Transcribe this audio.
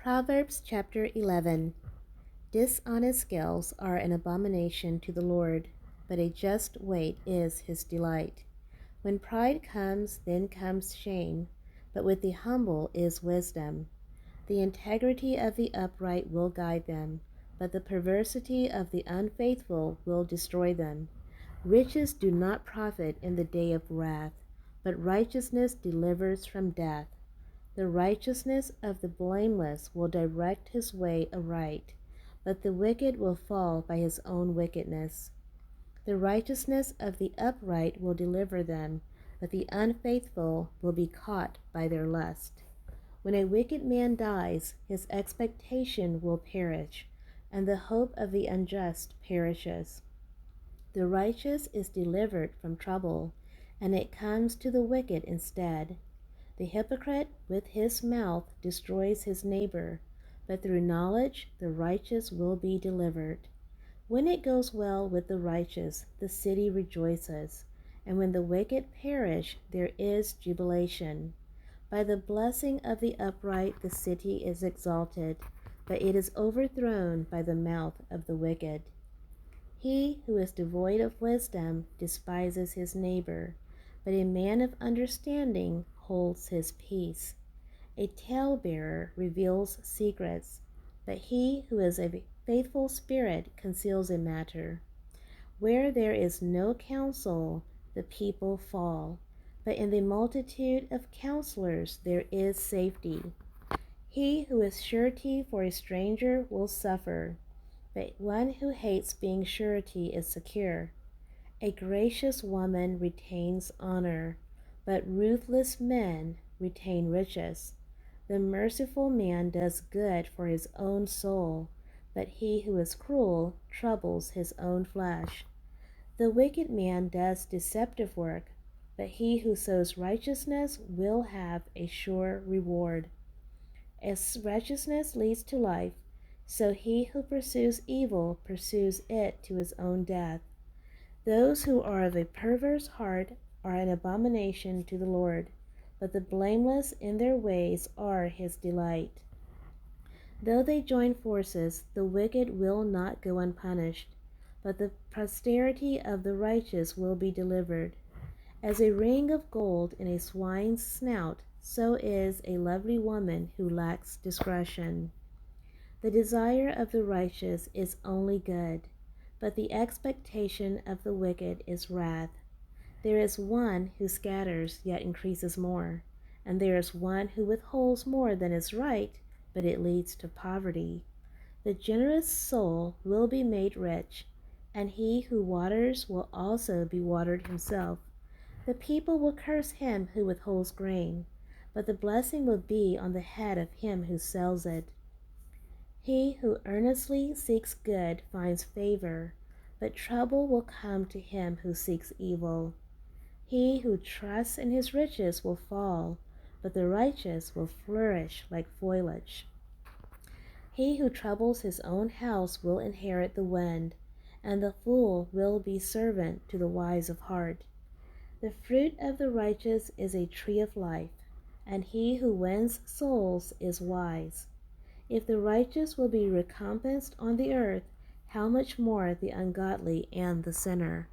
Proverbs Chapter 11. Dishonest scales are an abomination to the Lord, but a just weight is his delight. When pride comes, then comes shame, but with the humble is wisdom. The integrity of the upright will guide them, but the perversity of the unfaithful will destroy them. Riches do not profit in the day of wrath, but righteousness delivers from death. The righteousness of the blameless will direct his way aright, but the wicked will fall by his own wickedness. The righteousness of the upright will deliver them, but the unfaithful will be caught by their lust. When a wicked man dies, his expectation will perish, and the hope of the unjust perishes. The righteous is delivered from trouble, and it comes to the wicked instead. The hypocrite with his mouth destroys his neighbor, but through knowledge the righteous will be delivered. When it goes well with the righteous, the city rejoices, and when the wicked perish, there is jubilation. By the blessing of the upright the city is exalted, but it is overthrown by the mouth of the wicked. He who is devoid of wisdom despises his neighbor, but a man of understanding holds his peace. A talebearer reveals secrets, but he who is a faithful spirit conceals a matter. Where there is no counsel, the people fall, but in the multitude of counselors there is safety. He who is surety for a stranger will suffer, but one who hates being surety is secure. A gracious woman retains honor, but ruthless men retain riches. The merciful man does good for his own soul, but he who is cruel troubles his own flesh. The wicked man does deceptive work, but he who sows righteousness will have a sure reward. As righteousness leads to life, so he who pursues evil pursues it to his own death. Those who are of a perverse heart are an abomination to the Lord, but the blameless in their ways are his delight. Though they join forces, the wicked will not go unpunished, but the posterity of the righteous will be delivered. As a ring of gold in a swine's snout, so is a lovely woman who lacks discretion. The desire of the righteous is only good, but the expectation of the wicked is wrath. There is one who scatters, yet increases more, and there is one who withholds more than is right, but it leads to poverty. The generous soul will be made rich, and he who waters will also be watered himself. The people will curse him who withholds grain, but the blessing will be on the head of him who sells it. He who earnestly seeks good finds favor, but trouble will come to him who seeks evil. He who trusts in his riches will fall, but the righteous will flourish like foliage. He who troubles his own house will inherit the wind, and the fool will be servant to the wise of heart. The fruit of the righteous is a tree of life, and he who wins souls is wise. If the righteous will be recompensed on the earth, how much more the ungodly and the sinner?